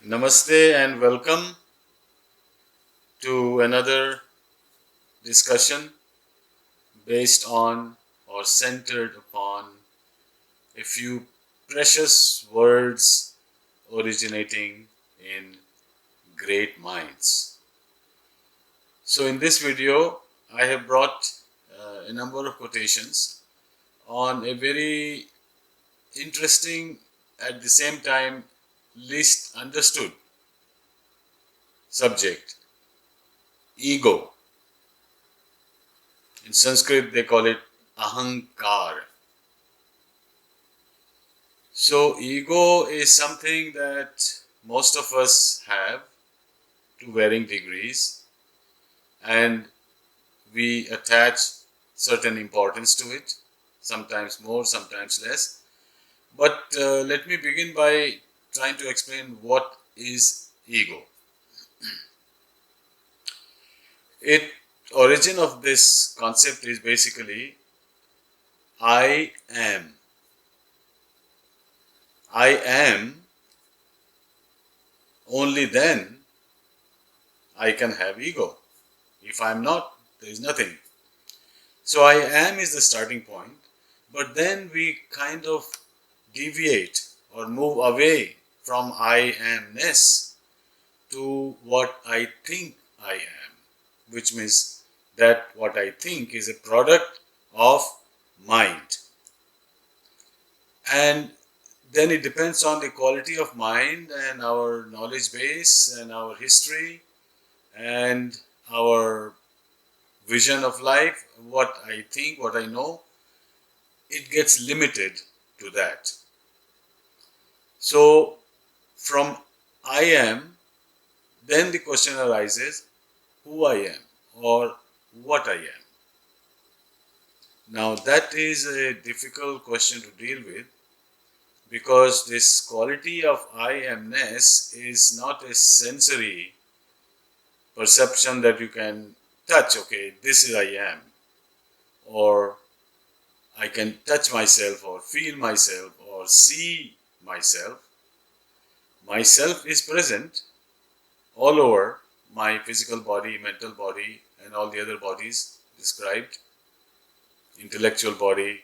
Namaste and welcome to another discussion based on or centered upon a few precious words originating in great minds. So in this video, I have brought a number of quotations on a very interesting, at the same time least understood subject, ego. In Sanskrit, they call it ahankar. So, ego is something that most of us have to varying degrees, and we attach certain importance to it, sometimes more, sometimes less. But let me begin by trying to explain what is ego. Origin of this concept is basically I am. I am, only then I can have ego. If I am not, there is nothing. So I am is the starting point, but then we kind of deviate or move away from I amness to what I think I am, which means that what I think is a product of mind. And then it depends on the quality of mind and our knowledge base and our history and our vision of life, what I think, what I know, it gets limited to that. So from I am, then the question arises, who I am or what I am. Now that is a difficult question to deal with, because this quality of I amness is not a sensory perception that you can touch. Okay, this is I am, or I can touch myself or feel myself or see myself. Myself is present all over my physical body, mental body, and all the other bodies described. Intellectual body,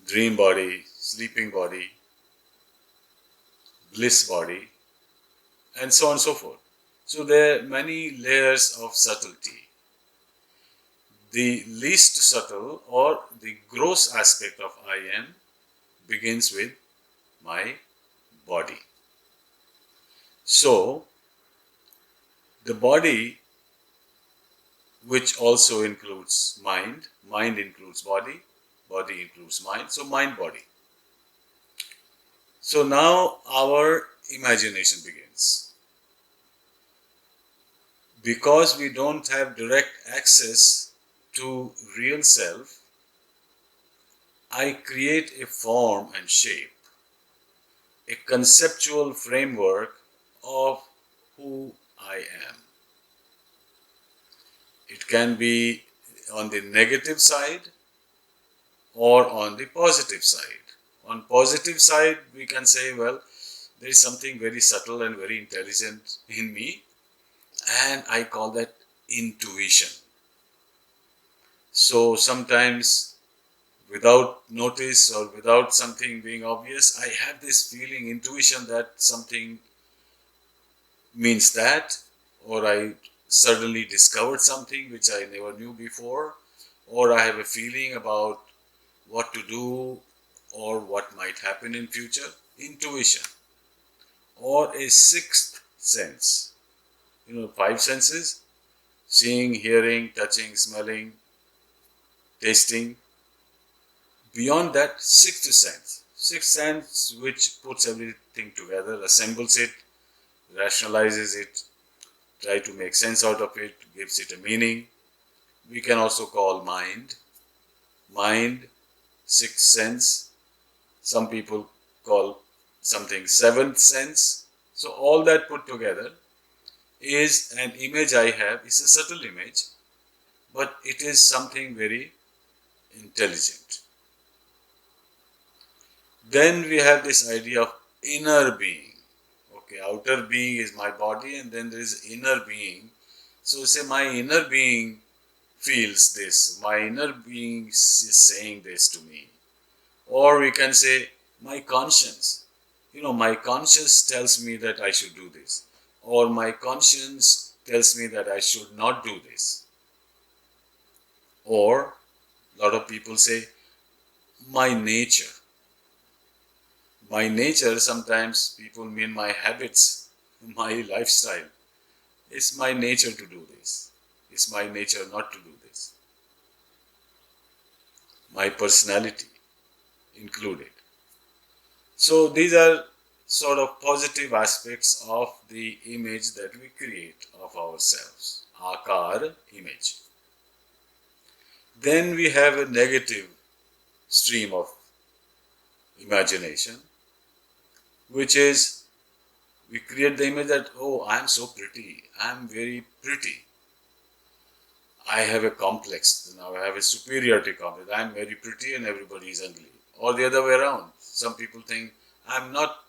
dream body, sleeping body, bliss body, and so on and so forth. So there are many layers of subtlety. The least subtle or the gross aspect of I am begins with my body. So, the body, which also includes mind, mind includes body, body includes mind, so mind body. So now our imagination begins. Because we don't have direct access to real self, I create a form and shape, a conceptual framework of who I am. It can be on the negative side or on the positive side. On positive side, we can say, well, there is something very subtle and very intelligent in me, and I call that intuition. So sometimes, without notice or without something being obvious, I have this feeling, intuition, that something means that, or I suddenly discovered something which I never knew before, or I have a feeling about what to do or what might happen in future. Intuition. Or a sixth sense. Five senses: seeing, hearing, touching, smelling, tasting. Beyond that, sixth sense. Sixth sense which puts everything together, assembles it, rationalizes it, try to make sense out of it, gives it a meaning. We can also call mind. Mind, sixth sense. Some people call something seventh sense. So all that put together is an image I have. It's a subtle image, but it is something very intelligent. Then we have this idea of inner being. Okay, outer being is my body, and then there is inner being. So say my inner being feels this, my inner being is saying this to me. Or we can say my conscience. My conscience tells me that I should do this. Or my conscience tells me that I should not do this. Or a lot of people say my nature. My nature, sometimes people mean my habits, my lifestyle. It's my nature to do this. It's my nature not to do this. My personality included. So these are sort of positive aspects of the image that we create of ourselves. Akar, image. Then we have a negative stream of imagination, which is we create the image that, oh, I'm so pretty, I'm very pretty. I have a complex, now I have a superiority complex, I'm very pretty and everybody is ugly. Or the other way around. Some people think I'm not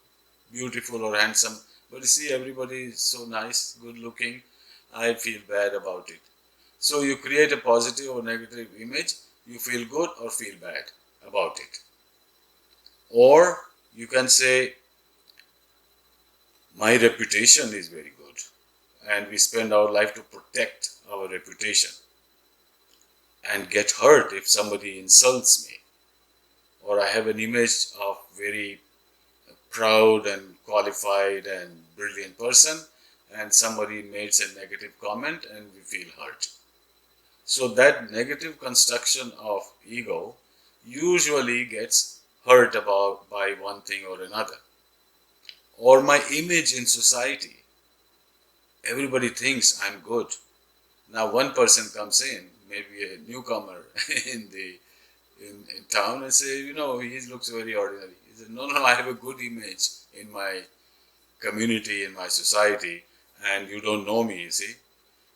beautiful or handsome, but you see everybody is so nice, good looking, I feel bad about it. So you create a positive or negative image, you feel good or feel bad about it. Or you can say, my reputation is very good, and we spend our life to protect our reputation and get hurt if somebody insults me. Or I have an image of very proud and qualified and brilliant person, and somebody makes a negative comment and we feel hurt. So that negative construction of ego usually gets hurt about by one thing or another. Or my image in society. Everybody thinks I'm good. Now one person comes in, maybe a newcomer in town, and say, he looks very ordinary. He said, no, I have a good image in my community, in my society, and you don't know me, you see.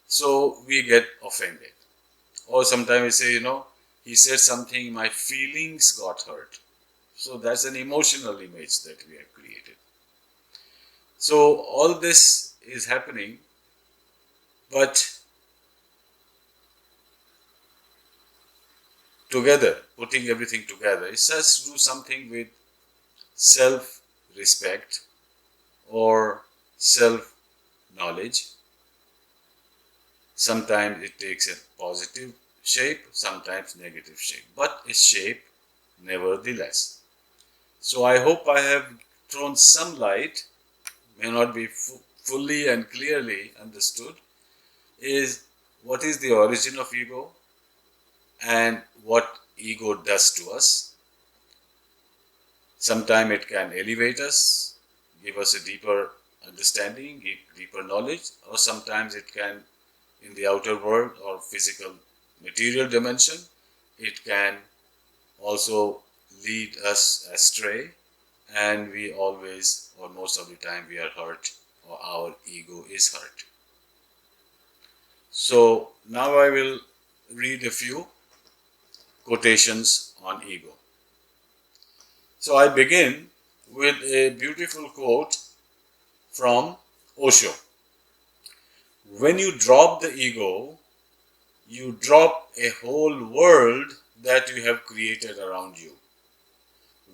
So we get offended. Or sometimes we say, he said something, my feelings got hurt. So that's an emotional image that we have created. So all this is happening, but together, putting everything together, it has to do something with self-respect or self-knowledge. Sometimes it takes a positive shape, sometimes negative shape, but a shape nevertheless. So I hope I have thrown some light, may not be fully and clearly understood, is what is the origin of ego and what ego does to us. Sometimes it can elevate us, give us a deeper understanding, give deeper knowledge, or sometimes it can, in the outer world or physical material dimension, it can also lead us astray, and we always, or most of the time, we are hurt, or our ego is hurt. So now I will read a few quotations on ego. So I begin with a beautiful quote from Osho. When you drop the ego, you drop a whole world that you have created around you.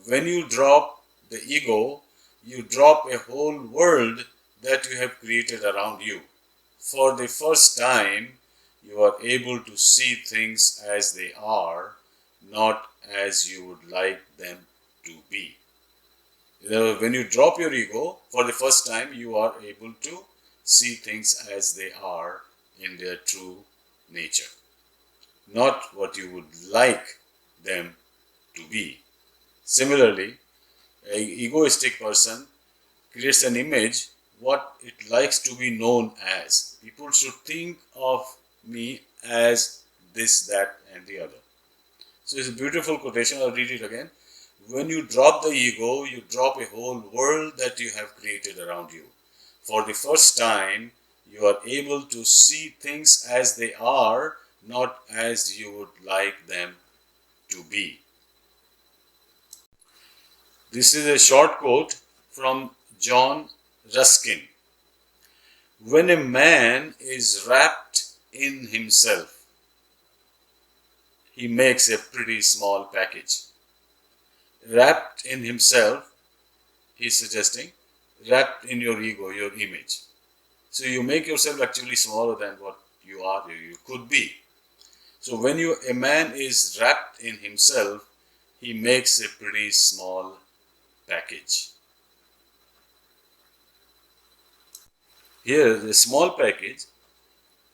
When you drop the ego, you drop a whole world that you have created around you. For the first time, you are able to see things as they are, not as you would like them to be. When you drop your ego, for the first time, you are able to see things as they are in their true nature, not what you would like them to be. Similarly, an egoistic person creates an image what it likes to be known as. People should think of me as this, that, and the other. So it's a beautiful quotation. I'll read it again. When you drop the ego, you drop a whole world that you have created around you. For the first time, you are able to see things as they are, not as you would like them to be. This is a short quote from John Ruskin. When a man is wrapped in himself, he makes a pretty small package. Wrapped in himself, he's suggesting, wrapped in your ego, your image. So you make yourself actually smaller than what you are, you could be. So when a man is wrapped in himself, he makes a pretty small package. Here, the small package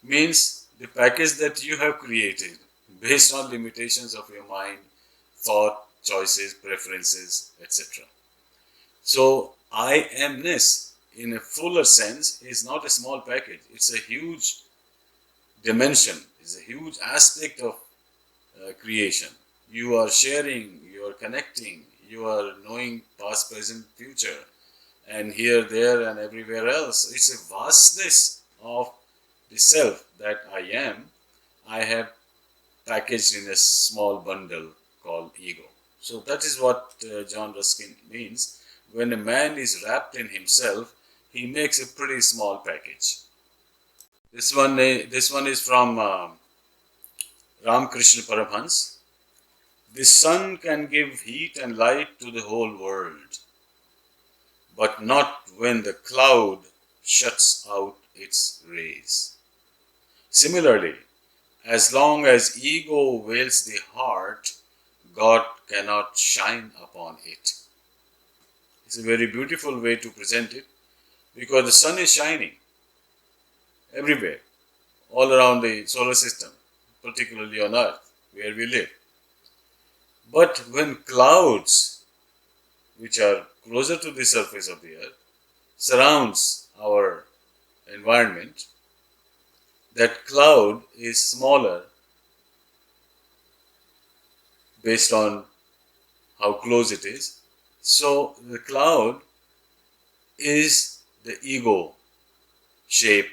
means the package that you have created based on limitations of your mind, thought, choices, preferences, etc. So, I amness in a fuller sense is not a small package, it's a huge dimension, it's a huge aspect of creation. You are sharing, you are connecting, you are knowing past, present, future, and here, there, and everywhere else. It's a vastness of the self that I am. I have packaged in a small bundle called ego. So that is what John Ruskin means. When a man is wrapped in himself, he makes a pretty small package. This one is from Ramakrishna Paramhansa. The sun can give heat and light to the whole world, but not when the cloud shuts out its rays. Similarly, as long as ego veils the heart, God cannot shine upon it. It's a very beautiful way to present it, because the sun is shining everywhere, all around the solar system, particularly on Earth, where we live. But when clouds, which are closer to the surface of the Earth, surrounds our environment, that cloud is smaller based on how close it is. So the cloud is the ego shape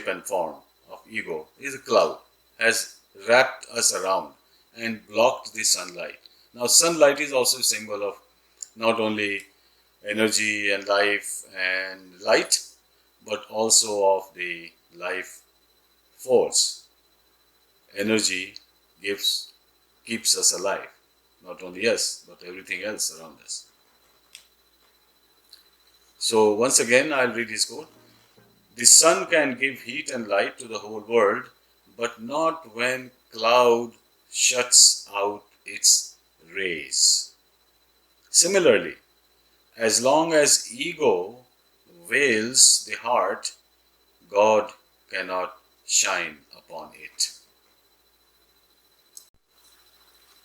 and form of ego, is a cloud, has wrapped us around and blocked the sunlight. Now sunlight is also a symbol of not only energy and life and light, but also of the life force. Energy keeps us alive, not only us, but everything else around us. So once again, I'll read his quote. The sun can give heat and light to the whole world, but not when cloud shuts out its rays. Similarly, as long as ego veils the heart, God cannot shine upon it.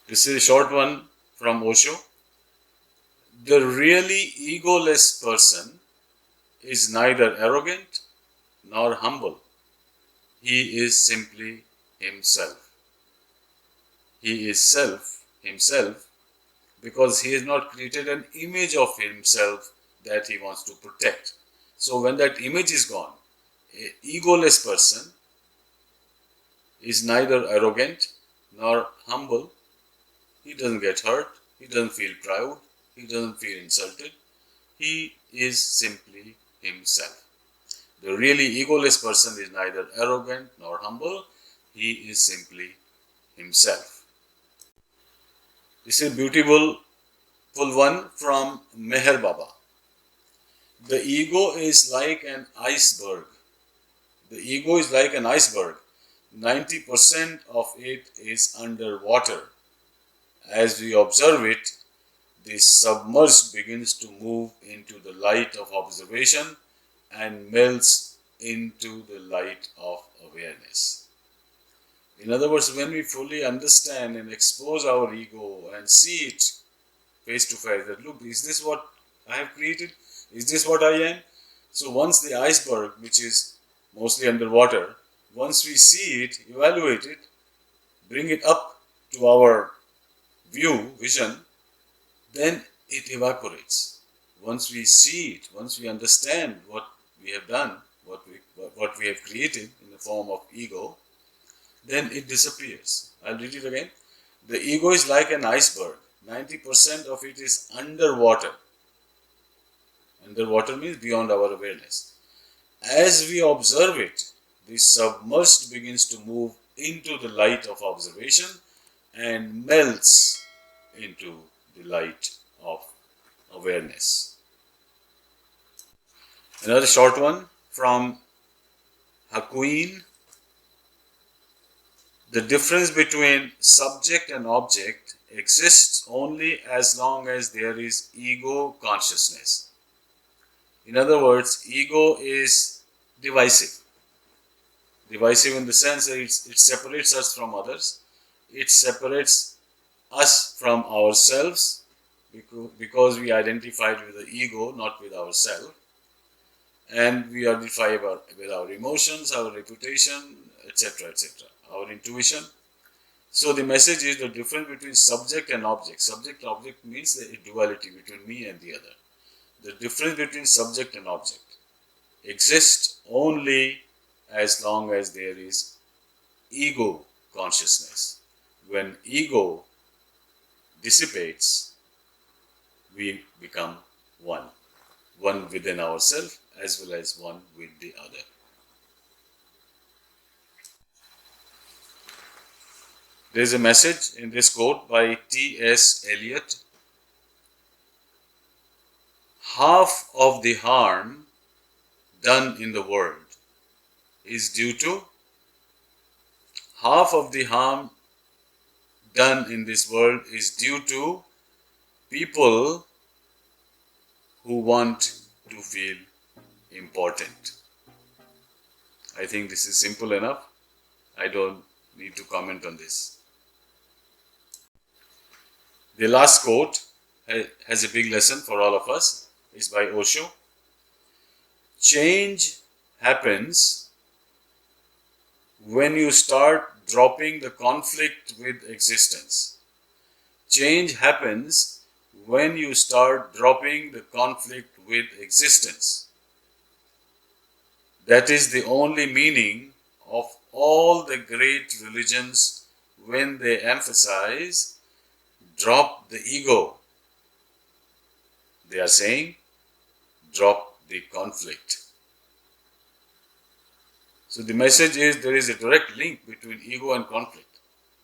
This is a short one from Osho. The really egoless person is neither arrogant nor humble. He is simply himself. He is himself, because he has not created an image of himself that he wants to protect. So when that image is gone, an egoless person is neither arrogant nor humble. He doesn't get hurt, he doesn't feel proud, he doesn't feel insulted. He is simply himself. The really egoless person is neither arrogant nor humble. He is simply himself. This is a beautiful one from Meher Baba. The ego is like an iceberg. The ego is like an iceberg. 90% of it is underwater. As we observe it, the submerged begins to move into the light of observation and melts into the light of awareness. In other words, when we fully understand and expose our ego and see it face to face, that look, is this what I have created? Is this what I am? So once the iceberg, which is mostly underwater, once we see it, evaluate it, bring it up to our vision, then it evaporates. Once we see it, once we understand what we have done, what we have created in the form of ego, then it disappears. I'll read it again. The ego is like an iceberg. 90% of it is underwater. Underwater means beyond our awareness. As we observe it, the submerged begins to move into the light of observation and melts into the light of awareness. Another short one from Hakuin. The difference between subject and object exists only as long as there is ego consciousness. In other words, ego is divisive. Divisive in the sense that it separates us from others. It separates us from ourselves because we identified with the ego, not with ourselves. And we identify with our emotions, our reputation, etc., etc., our intuition. So the message is the difference between subject and object. Subject-object means the duality between me and the other. The difference between subject and object exists only as long as there is ego consciousness. When ego dissipates, we become one. One within ourselves as well as one with the other. There is a message in this quote by T.S. Eliot. Half of the harm done in the world is due to people who want to feel important. I think this is simple enough. I don't need to comment on this. The last quote has a big lesson for all of us. It's by Osho. Change happens when you start dropping the conflict with existence. Change happens when you start dropping the conflict with existence. That is the only meaning of all the great religions when they emphasize drop the ego. They are saying drop the conflict. So the message is there is a direct link between ego and conflict.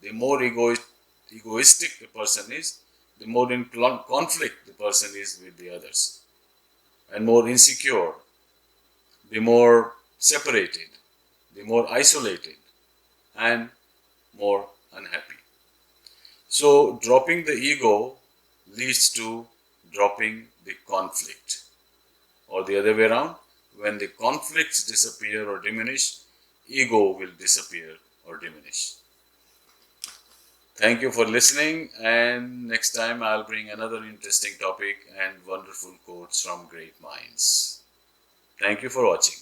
The more egoistic the person is, the more in conflict the person is with the others, and more insecure, the more separated, the more isolated, and more unhappy. So dropping the ego leads to dropping the conflict. Or the other way around, when the conflicts disappear or diminish, ego will disappear or diminish. Thank you for listening, and next time I'll bring another interesting topic and wonderful quotes from great minds. Thank you for watching.